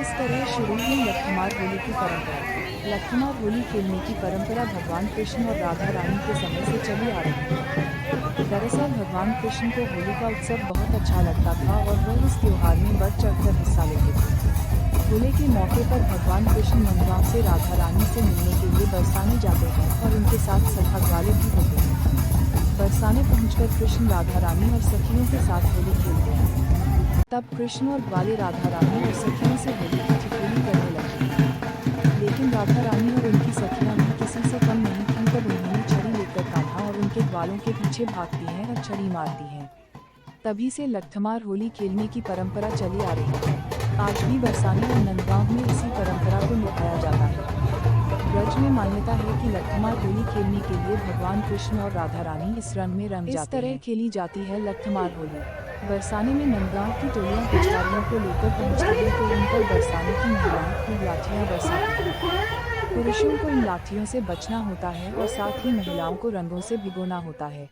इस तरह शुरू हुई लट्ठमार होली की परंपरा। लट्ठमार होली खेलने की परंपरा भगवान कृष्ण और राधा रानी के समय से चली आ रही है। दरअसल भगवान कृष्ण को होली का उत्सव बहुत अच्छा लगता था और वह इस त्योहार में बढ़ चढ़कर हिस्सा लेते थे। होली के मौके पर भगवान कृष्ण नंदगांव से राधा रानी से मिलने के लिए बरसाने जाते हैं और उनके साथ सखा ग्वाले भी होते हैं। बरसाने पहुंचकर कृष्ण राधा रानी और सखियों के साथ होली खेलते हैं। तब कृष्ण और ग्वाले राधा रानी और सखियों से होली की ठिठोली करने लगे। लेकिन राधा रानी और उनकी सखियां भी किसी से कम नहीं थीं। तब उन्होंने छड़ी लेकर कान्हा और उनके ग्वालों के पीछे भागती हैं और छड़ी मारती हैं। तभी से लट्ठमार होली खेलने की परंपरा चली आ रही है। आज भी बरसाने और नंदगांव में इसी परंपरा को निभाया जाता है। ब्रज में मान्यता है कि लट्ठमार होली खेलने के लिए भगवान कृष्ण और राधा रानी इस रंग में रंग जाते हैं। इस तरह खेली जाती है लट्ठमार होली। बरसाने में नंदगांव की टोलियां पिचकारियों को लेकर पहुंचती हैं तो उन पर बरसाने की महिलाएं खूब लाठियां बरसाती हैं। पुरुषों को इन लाठियों से बचना होता है और साथ ही महिलाओं को रंगों से भिगोना होता है।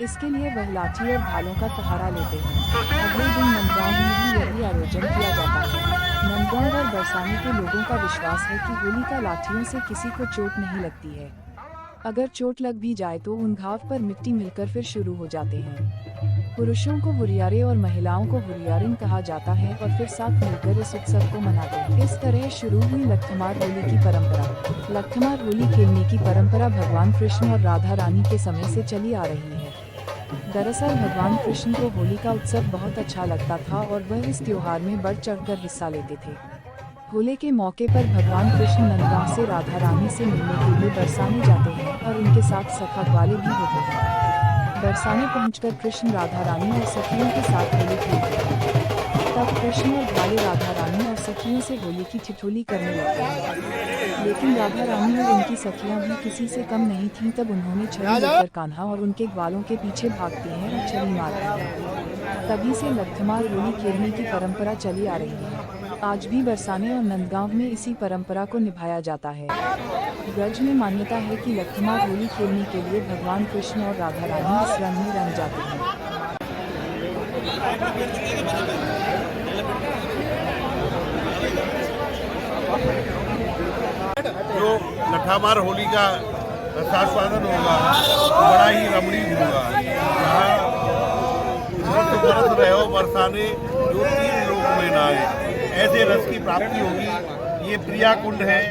इसके लिए वह लाठी और भालों का सहारा लेते हैं। अगले दिन नंदगांव में भी यही आयोजन किया जाता है। नंदगांव और बरसाने के लोगों का विश्वास है कि होली का लाठियों से किसी को चोट नहीं लगती है। अगर चोट लग भी जाए तो उन घाव पर मिट्टी मिलकर फिर शुरू हो जाते हैं। पुरुषों को हुरियारे और महिलाओं को हुरियारिन कहा जाता है और फिर साथ मिलकर इस उत्सव को मनाते हैं। इस तरह शुरू हुई लट्ठमार होली की परंपरा। लट्ठमार होली खेलने की परंपरा भगवान कृष्ण और राधा रानी के समय से चली आ रही है। दरअसल भगवान कृष्ण को होली का उत्सव बहुत अच्छा लगता था और वह इस त्योहार में बढ़ चढ़कर हिस्सा लेते थे। होली के मौके पर भगवान कृष्ण नंदगांव से राधा रानी से मिलने के लिए बरसाने जाते हैं और उनके साथ सखा ग्वाले भी होते हैं। बरसाने पहुंचकर कृष्ण राधा रानी और सखियों के साथ होली खेलते हैं। तब कृष्ण और ग्वाले राधा रानी और सखियों से होली की ठिठोली करने लगते हैं। लेकिन राधा रानी और उनकी सखियां भी किसी से कम नहीं थीं। तब उन्होंने छड़ी लेकर कान्हा और उनके ग्वालों के पीछे भागती हैं और छड़ी मारती हैं। तभी से लट्ठमार होली खेलने की परंपरा चली आ रही है। आज भी बरसाने और नंदगांव में इसी परंपरा को निभाया जाता है। ब्रज में मान्यता है कि लट्ठमार होली खेलने के लिए भगवान कृष्ण और राधा रानी इस रंग में रंग जाते हैं। जो लट्ठमार होली का रसास्वादन होगा बड़ा ही रमणीय होगा। यहाँ बरस रहे हो बरसाने जो तीन लोक में ना आए, ऐसे रस की प्राप्ति होगी। ये प्रिया कुंड है।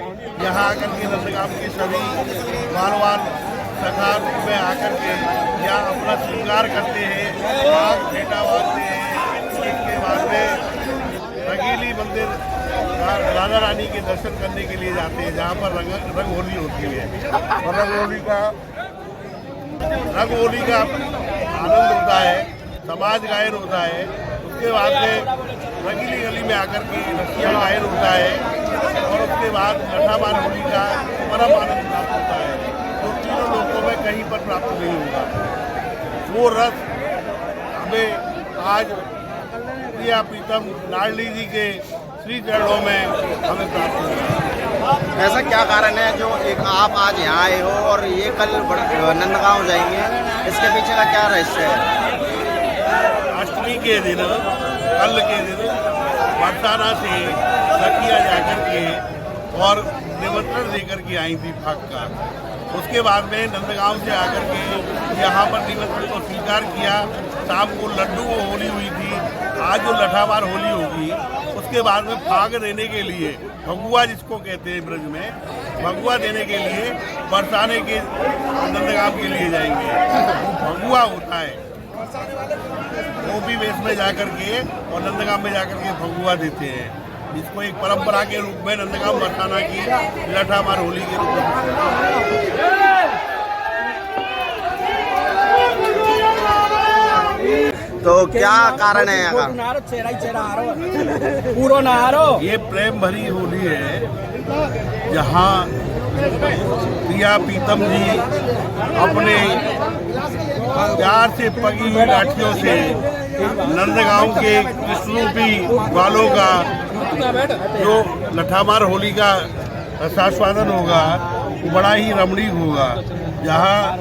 यहाँ आकर के नंदगांव के सभी बार सखा रूप में आकर के यहाँ अपना श्रृंगार करते हैं, नाग फेटा बांधते हैं। इसके बाद में रंगीली मंदिर राधा रानी के दर्शन करने के लिए जाते हैं, जहाँ पर रंग होली होती है और रंग होली का आनंद होता है, समाज गायन होता है। उसके बाद में रंगीली गली में आकर के रसिया गायन होता है और उसके बाद लट्ठमार होली का परम आनंद प्राप्त होता है, जो तीनों लोगों में कहीं पर प्राप्त नहीं होगा। वो रस हमें आज प्रिया प्रीतम लाडली जी के श्री चरणों में हमें प्राप्त हुआ। ऐसा क्या कारण है जो एक आप आज यहाँ आए हो और ये कल नंदगांव जाएंगे, इसके पीछे का क्या रहस्य है? अष्टमी के दिन, कल के दिन बरसाना से सखिया जाकर के और निमंत्रण देकर के आई थी फाक का। उसके बाद में नंदगांव से आकर के यहाँ पर निमंत्रण को स्वीकार किया। शाम को लड्डू को होली हुई थी। आज जो लट्ठमार होली होगी उसके बाद में फाग देने के लिए, भगुआ जिसको कहते हैं ब्रज में, भगुआ देने के लिए बरसाने के नंदगांव के लिए जाएंगे। भगुआ होता है, गोपी वेश में जाकर के और नंदगांव में जाकर के भगुआ देते हैं, जिसको एक परंपरा के रूप में नंदगांव बरसाना की लट्ठमार होली के रूप में। तो क्या कारण है यहाँ का? ये प्रेम भरी होली है, जहाँ प्रिया प्रीतम जी अपने प्यार से पगी हुई लाठियों से नंदगांव के कृष्णरूपी ग्वालों का जो लट्ठमार होली का रसास्वादन होगा वो बड़ा ही रमणीय होगा। जहाँ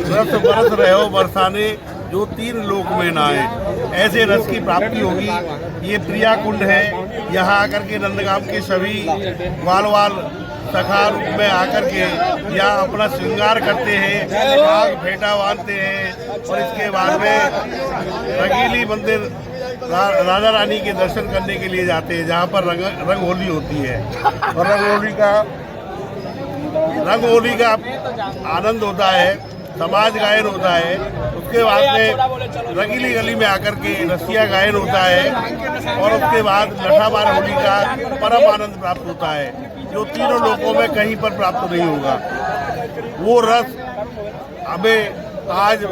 रस बरस रहे हो बरसाने जो 3 लोक में नहाए, ऐसे रस की प्राप्ति होगी। ये प्रिया कुंड है। यहाँ आकर के नंदगांव के सभी ग्वाल सखा रूप में आकर के यहाँ अपना श्रृंगार करते हैं, आग फेटा बांधते हैं और इसके बाद में रंगीली मंदिर राधा रानी के दर्शन करने के लिए जाते हैं, जहाँ पर रंग होली होती है और रंग होली का आनंद होता है, समाज गायन होता है। उसके बाद में रंगीली गली में आकर के रसिया गायन होता है और उसके बाद लठामार होली का परम आनंद प्राप्त होता है, जो 3 लोकों में कहीं पर प्राप्त नहीं होगा। वो रस हमें आज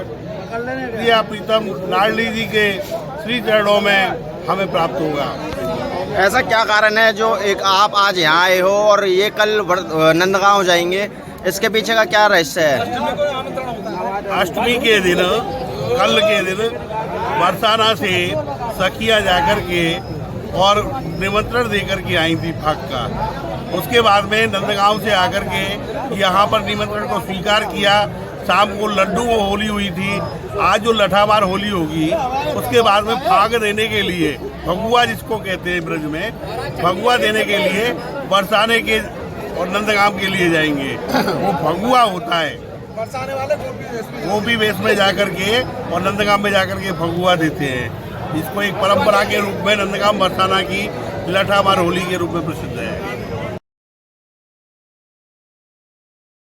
प्रिया प्रीतम लाडली जी के श्री चरणों में हमें प्राप्त होगा। ऐसा क्या कारण है जो एक आप आज यहाँ आए हो और ये कल नंदगांव जाएंगे, इसके पीछे का क्या रहस्य है? अष्टमी के दिन, कल के दिन बरसाना से सखिया जाकर के और निमंत्रण देकर के आई थी फाक का। उसके बाद में नंदगांव से आकर के यहाँ पर निमंत्रण को स्वीकार किया। शाम को लड्डू होली हुई थी। आज जो लठामार होली होगी, उसके बाद में फाग देने के लिए, भगुआ जिसको कहते हैं ब्रज में, भगुआ देने के लिए बरसाने के और नंदगांव के लिए जाएंगे। वो भगुआ होता है, वो भी वेश में जाकर के और नंदगांव में जाकर के भगुआ देते हैं। इसको एक परंपरा के रूप में नंदगांव बरसाना की लठामार होली के रूप में प्रसिद्ध है।